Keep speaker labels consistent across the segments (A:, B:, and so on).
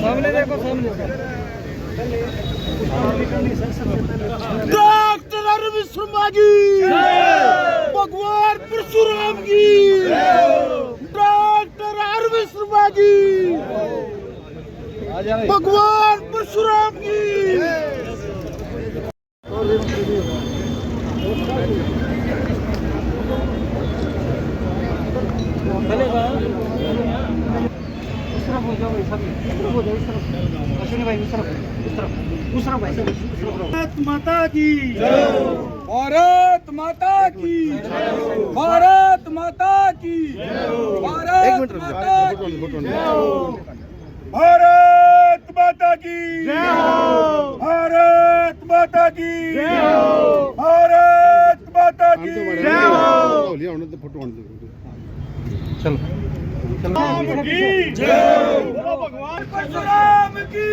A: सामने देखो, सामने
B: डॉक्टर अरविंद शर्मा की, भगवान परशुराम की, डॉक्टर अरविंद शर्मा की, भगवान परशुराम की। भारत माता की, भारत माता की, भारत माता की, भारत माता की, भारत माता की, भारत माता की, भारत माता की। चलो भगवान परशुराम की,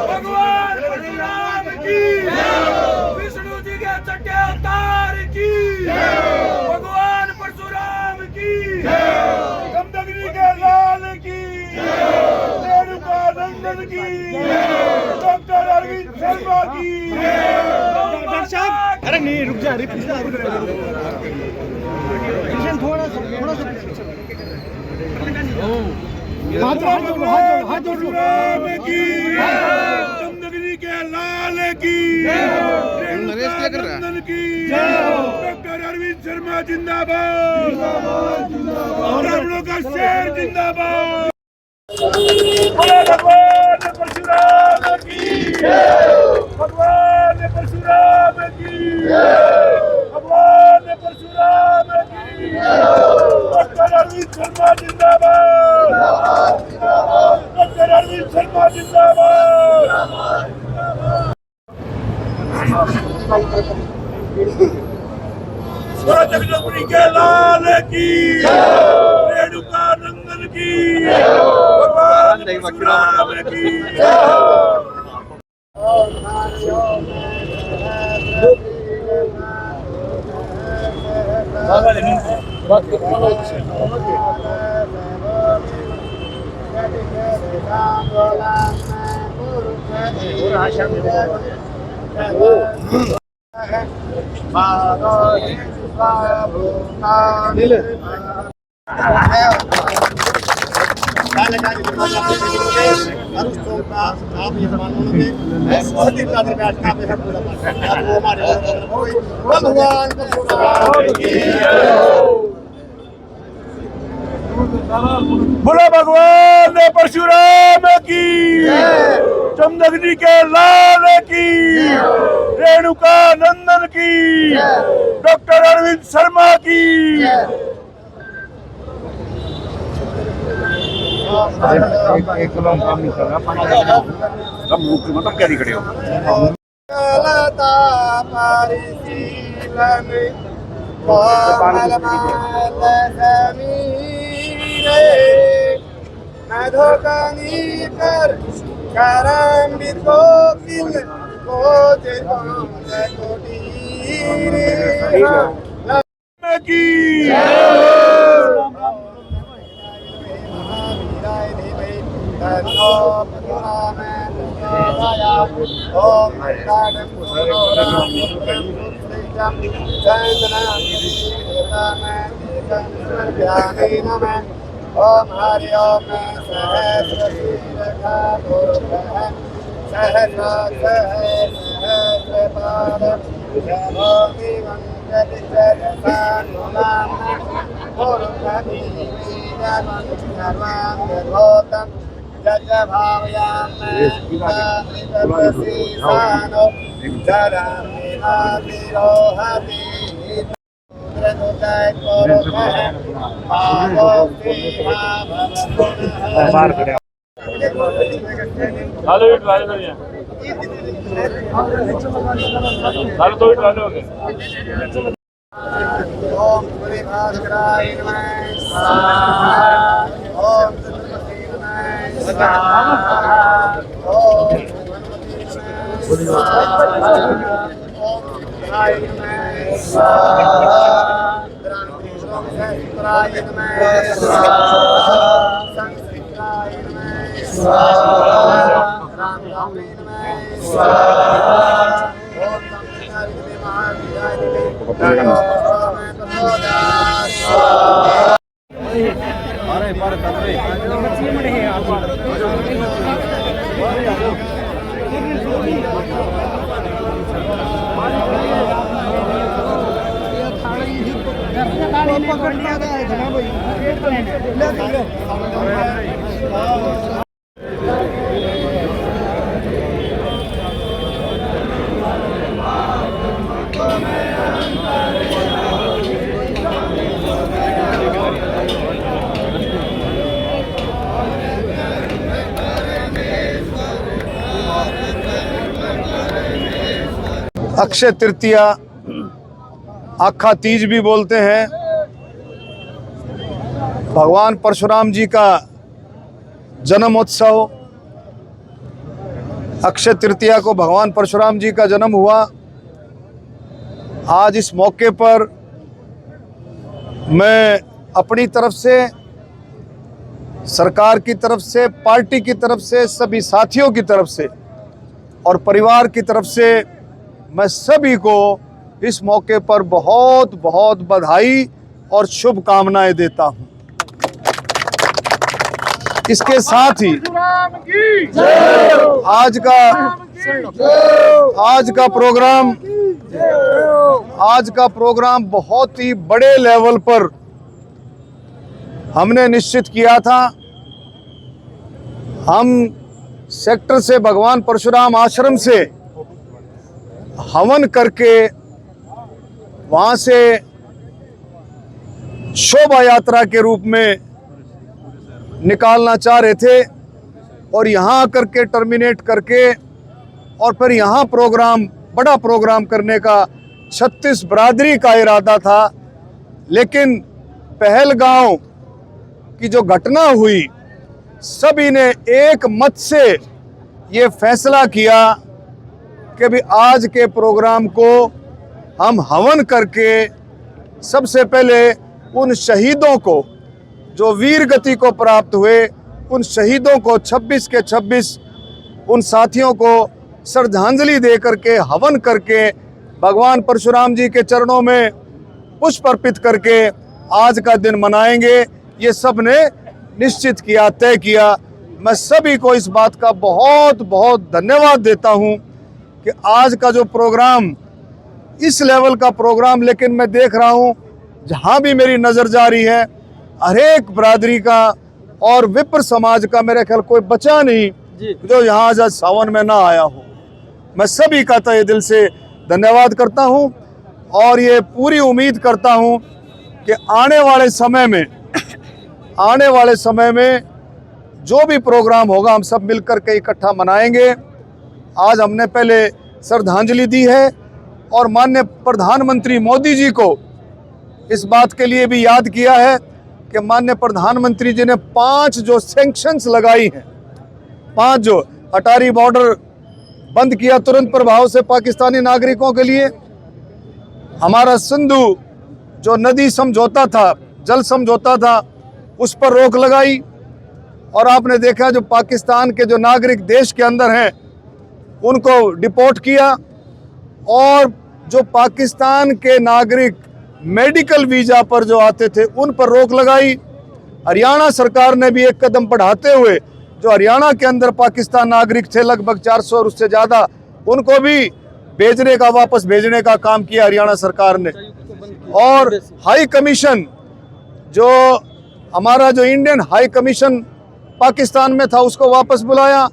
B: भगवान परशुराम की, विष्णु जी के छठे अवतार की, भगवान परशुराम की, जमदग्नि के लाल की, रेणुका नंदन की, डॉक्टर अरविंद शर्मा की। डॉक्टर साहब, अरे नहीं रुक जा, थोड़ा सा हाथ जोड़ो राम की, जमदग्नि के लाल की, नंदन की, डॉक्टर अरविंद शर्मा जिंदाबाद, ब्राह्मणों का शेर जिंदाबाद। भगवान परशुराम की, भगवान परशुराम की, भगवान परशुराम की, डॉक्टर अरविंद शर्मा जिंदाबाद, डॉक्टर अरविंद शर्मा जिंदाबाद। जगदम्बी के लाल की, रेणुका नंदन की, भगवान परशुराम की। बोलो भगवान परशुराम की, जमदग्नि के लाल की, रेणुका नंदन की, डॉक्टर अरविंद शर्मा की। एक काम नहीं कर रहा, हम मतलब क्या दिख रहे हो? ओम हरि ओम सहस्र पाद जगोमि मंगति सर्वसानुनाम पुरुषति वीरमं सर्वं यथोक्तं जज भावयामि सानो जरामि नातिरोहति ओम श्री भास्कराय नमः ओम सरस्वती नमः ओम
A: अक्षय तृतीया, आखा तीज भी बोलते हैं, भगवान परशुराम जी का जन्मोत्सव। अक्षय तृतीया को भगवान परशुराम जी का जन्म हुआ। आज इस मौके पर मैं अपनी तरफ से, सरकार की तरफ से, पार्टी की तरफ से, सभी साथियों की तरफ से और परिवार की तरफ से मैं सभी को इस मौके पर बहुत बहुत बधाई और शुभकामनाएं देता हूं। इसके साथ ही आज का प्रोग्राम बहुत ही बड़े लेवल पर हमने निश्चित किया था। हम सेक्टर से भगवान परशुराम आश्रम से हवन करके वहां से शोभा यात्रा के रूप में निकालना चाह रहे थे और यहाँ आकर के टर्मिनेट करके और फिर यहाँ प्रोग्राम, बड़ा प्रोग्राम करने का 36 बरादरी का इरादा था। लेकिन पहलगांव की जो घटना हुई, सभी ने एक मत से ये फैसला किया कि भी आज के प्रोग्राम को हम हवन करके सबसे पहले उन शहीदों को जो वीर गति को प्राप्त हुए, उन शहीदों को 26 के 26 उन साथियों को श्रद्धांजलि दे करके, हवन करके, भगवान परशुराम जी के चरणों में पुष्प अर्पित करके आज का दिन मनाएंगे। ये सब ने निश्चित किया, तय किया। मैं सभी को इस बात का बहुत बहुत धन्यवाद देता हूं कि आज का जो प्रोग्राम, इस लेवल का प्रोग्राम, लेकिन मैं देख रहा हूं जहां भी मेरी नज़र जा रही है, हर एक बरादरी का और विप्र समाज का मेरे ख्याल कोई बचा नहीं जो यहाँ आज सावन में ना आया हो। मैं सभी का तहे दिल से धन्यवाद करता हूं और ये पूरी उम्मीद करता हूं कि आने वाले समय में जो भी प्रोग्राम होगा हम सब मिलकर के इकट्ठा मनाएंगे। आज हमने पहले श्रद्धांजलि दी है और माननीय प्रधानमंत्री मोदी जी को इस बात के लिए भी याद किया है कि माननीय प्रधानमंत्री जी ने 5 जो सैंक्शंस लगाई हैं, 5 जो अटारी बॉर्डर बंद किया तुरंत प्रभाव से पाकिस्तानी नागरिकों के लिए, हमारा सिंधु जो नदी समझौता था, जल समझौता था, उस पर रोक लगाई और आपने देखा जो पाकिस्तान के जो नागरिक देश के अंदर हैं उनको डिपोर्ट किया और जो पाकिस्तान के नागरिक मेडिकल वीज़ा पर जो आते थे उन पर रोक लगाई। हरियाणा सरकार ने भी एक कदम बढ़ाते हुए जो हरियाणा के अंदर पाकिस्तान नागरिक थे लगभग 400 और उससे ज़्यादा, उनको भी भेजने का, वापस भेजने का काम किया हरियाणा सरकार ने। और हाई कमीशन, जो हमारा जो इंडियन हाई कमीशन पाकिस्तान में था उसको वापस बुलाया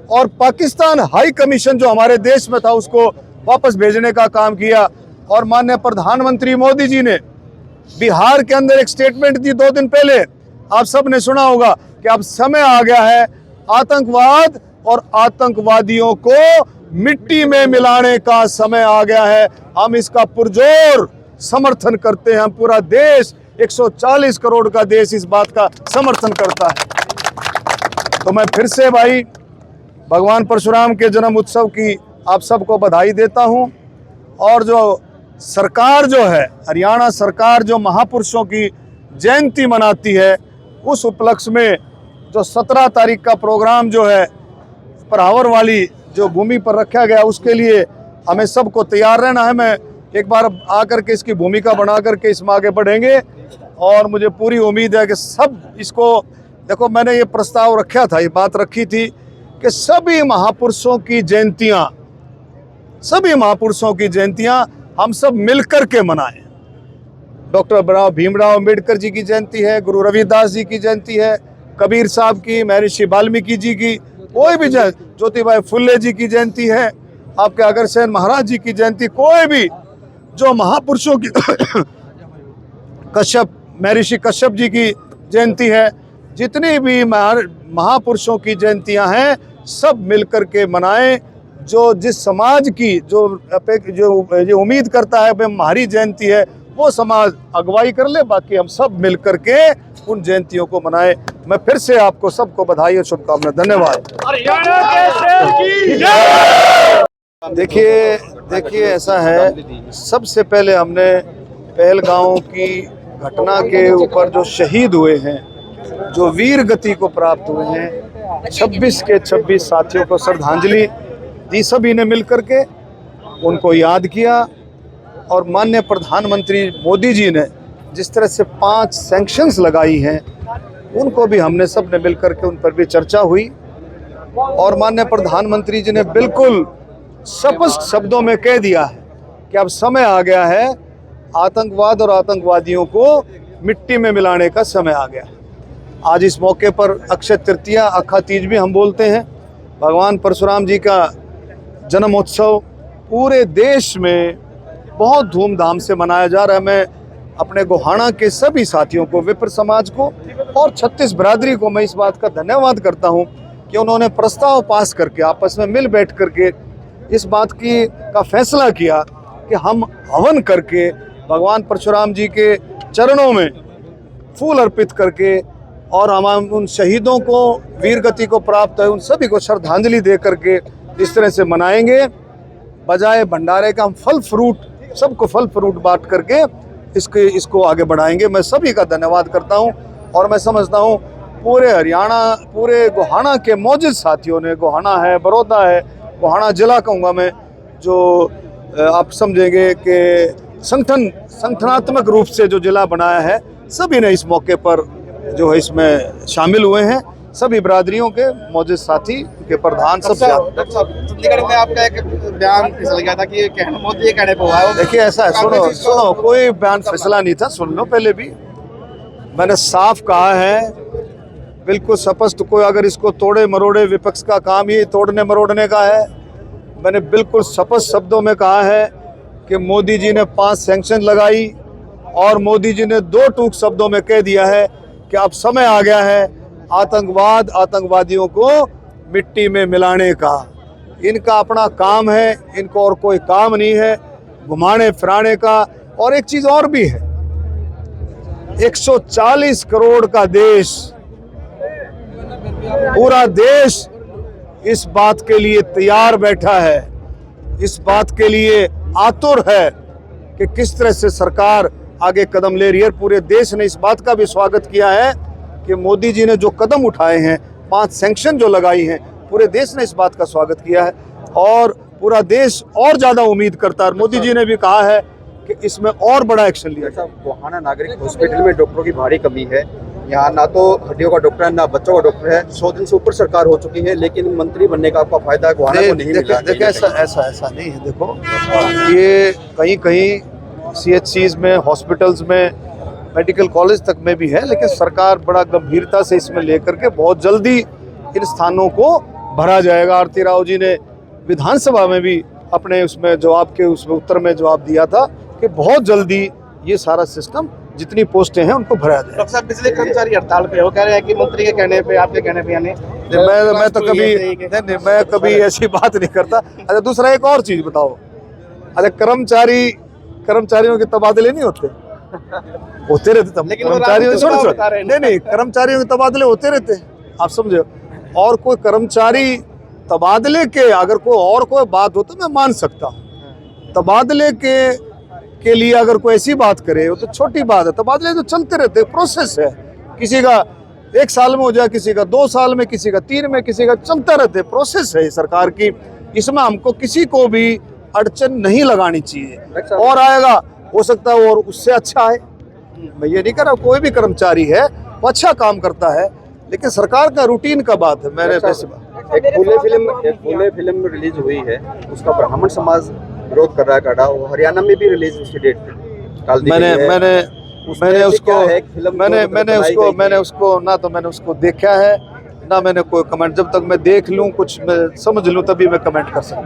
A: और पाकिस्तान हाई कमीशन जो हमारे देश में था उसको वापस भेजने का काम किया। और माननीय प्रधानमंत्री मोदी जी ने बिहार के अंदर एक स्टेटमेंट दी 2 दिन पहले, आप सब ने सुना होगा कि अब समय आ गया है आतंकवाद और आतंकवादियों को मिट्टी में मिलाने का समय आ गया है। हम इसका पुरजोर समर्थन करते हैं। हम पूरा देश, 140 करोड़ का देश इस बात का समर्थन करता है। तो मैं फिर से भाई भगवान परशुराम के जन्म उत्सव की आप सबको बधाई देता हूं। और जो सरकार जो है, हरियाणा सरकार जो महापुरुषों की जयंती मनाती है, उस उपलक्ष्य में जो 17 तारीख का प्रोग्राम जो है परावर वाली जो भूमि पर रखा गया, उसके लिए हमें सबको तैयार रहना है। मैं एक बार आकर के इसकी भूमिका बना करके इसमें आगे बढ़ेंगे और मुझे पूरी उम्मीद है कि सब इसको, देखो मैंने ये प्रस्ताव रखा था, ये बात रखी थी कि सभी महापुरुषों की जयंतियां हम सब मिलकर के मनाएं। डॉक्टर भीमराव अंबेडकर जी की जयंती है, गुरु रविदास जी की जयंती है, कबीर साहब की, महर्षि वाल्मीकि जी की, कोई भी ज्योतिबा फुले जी की जयंती है, आपके अग्रसेन महाराज जी की जयंती, कोई भी जो महापुरुषों की महर्षि कश्यप जी की जयंती है, जितनी भी महापुरुषों की जयंतियां हैं, सब मिलकर के मनाएं। जो जिस समाज की जो उम्मीद करता है भाई हमारी जयंती है, वो समाज अगुवाई कर ले, बाकी हम सब मिल करके उन जयंतियों को मनाएं। मैं फिर से आपको सबको बधाई और शुभकामनाएं। धन्यवाद। देखिए ऐसा है, सबसे पहले हमने पहलगांव की घटना के ऊपर जो शहीद हुए हैं, जो वीर गति को प्राप्त हुए हैं, 26 के 26 साथियों को श्रद्धांजलि दी। सभी ने मिलकर के उनको याद किया और माननीय प्रधानमंत्री मोदी जी ने जिस तरह से 5 सैंक्शंस लगाई हैं, उनको भी हमने सब ने मिलकर के उन पर भी चर्चा हुई। और माननीय प्रधानमंत्री जी ने बिल्कुल स्पष्ट शब्दों में कह दिया है कि अब समय आ गया है, आतंकवाद और आतंकवादियों को मिट्टी में मिलाने का समय आ गया है। आज इस मौके पर अक्षय तृतीया, अखा तीज भी हम बोलते हैं, भगवान परशुराम जी का जन्मोत्सव पूरे देश में बहुत धूमधाम से मनाया जा रहा है। मैं अपने गोहाना के सभी साथियों को, विप्र समाज को और 36 बिरादरी को मैं इस बात का धन्यवाद करता हूं कि उन्होंने प्रस्ताव पास करके आपस में मिल बैठ करके इस बात का फैसला किया कि हम हवन करके भगवान परशुराम जी के चरणों में फूल अर्पित करके और हम उन शहीदों को, वीर गति को प्राप्त है, उन सभी को श्रद्धांजलि दे करके इस तरह से मनाएंगे। बजाय भंडारे का हम फल फ्रूट, सबको फल फ्रूट बांट करके इसको आगे बढ़ाएंगे। मैं सभी का धन्यवाद करता हूं और मैं समझता हूं पूरे हरियाणा, पूरे गोहाना के मौजूद साथियों ने, गोहाना है, बड़ौदा है, गोहाना जिला कहूँगा मैं, जो आप समझेंगे कि संगठनात्मक रूप से जो जिला बनाया है, सभी ने इस मौके पर जो है इसमें शामिल हुए हैं। सभी बिरादरियों के मौजूद साथी के प्रधान सब।
C: चंडीगढ़ में आपका एक बयान फिसल गया था कि ये कहना मोदी ये कहने को हुआ है।
A: देखिए ऐसा है, सुनो, कोई बयान फिसला नहीं था, सुन लो। पहले भी मैंने साफ कहा है, बिल्कुल स्पष्ट, कोई अगर इसको तोड़े मरोड़े, विपक्ष का काम ही तोड़ने मरोड़ने का है। मैंने बिल्कुल स्पष्ट शब्दों में कहा है कि मोदी जी ने 5 सैंक्शन लगाई और मोदी जी ने 2 टूक शब्दों में कह दिया है कि अब समय आ गया है आतंकवाद, आतंकवादियों को मिट्टी में मिलाने का। इनका अपना काम है, इनको और कोई काम नहीं है, घुमाने फिराने का। और एक चीज और भी है, 140 करोड़ का देश, पूरा देश इस बात के लिए तैयार बैठा है, इस बात के लिए आतुर है कि किस तरह से सरकार आगे कदम ले रही है। पूरे देश ने इस बात का भी स्वागत किया है कि मोदी जी ने जो कदम उठाए हैं, 5 सैंक्शन जो लगाई हैं, पूरे देश ने इस बात का स्वागत किया है और पूरा देश और ज़्यादा उम्मीद करता है। मोदी जी ने भी कहा है कि इसमें और बड़ा एक्शन लिया जाए।
C: गोहाना नागरिक हॉस्पिटल में डॉक्टरों की भारी कमी है। यहाँ ना तो हड्डियों का डॉक्टर है, ना बच्चों का डॉक्टर है। 100 दिन से ऊपर सरकार हो चुकी है, लेकिन मंत्री बनने का आपका फायदा गोहाना को नहीं मिला।
A: देखिए ऐसा नहीं है। देखो, ये कहीं CHCs में, हॉस्पिटल्स में, मेडिकल कॉलेज तक में भी है, लेकिन सरकार बड़ा गंभीरता से इसमें लेकर के बहुत जल्दी इन स्थानों को भरा जाएगा। आरती राव जी ने विधानसभा में भी अपने उसमें उत्तर में जवाब दिया था कि बहुत जल्दी ये सारा सिस्टम, जितनी पोस्टें हैं उनको भरा जाए।
C: डॉक्टर साहब, बिजली कर्मचारी हड़ताल पे हो, कह रहे हैं कि मंत्री के कहने पे, आपके कहने पे, यानी
A: मैं तो मैं कभी ऐसी बात नहीं करता। अच्छा, दूसरा एक और चीज बताओ, अच्छा कर्मचारियों के तबादले नहीं होते रहते तब, कर्मचारियों नहीं कर्मचारियों के तबादले होते रहते, आप समझो। और कोई कर्मचारी तबादले के अगर कोई बात हो तो मैं मान सकता हूँ। तबादले के लिए अगर कोई ऐसी बात करे वो तो छोटी बात है। तबादले तो चलते रहते, प्रोसेस है। किसी का 1 साल में हो जाए, किसी का 2 साल में, किसी का 3 में, किसी का चलता रहते, प्रोसेस है सरकार की। इसमें हमको किसी को भी अड़चन नहीं लगानी चाहिए। और आएगा, हो सकता है और उससे अच्छा है। मैं ये नहीं कह रहा, कोई भी कर्मचारी है वो अच्छा काम करता है, लेकिन सरकार का रूटीन का बात है। मैंने
C: एक फूले फिल्म रिलीज हुई है, उसका ब्राह्मण समाज विरोध कर रहा है कड़ा। वो हरियाणा में भी रिलीज उसकी डेट डाल दी गई है।
A: मैंने उसको देखा है ना। मैंने कोई कमेंट, जब तक मैं देख लूं, कुछ मैं समझ लूं, तभी मैं कमेंट कर सकता हूं।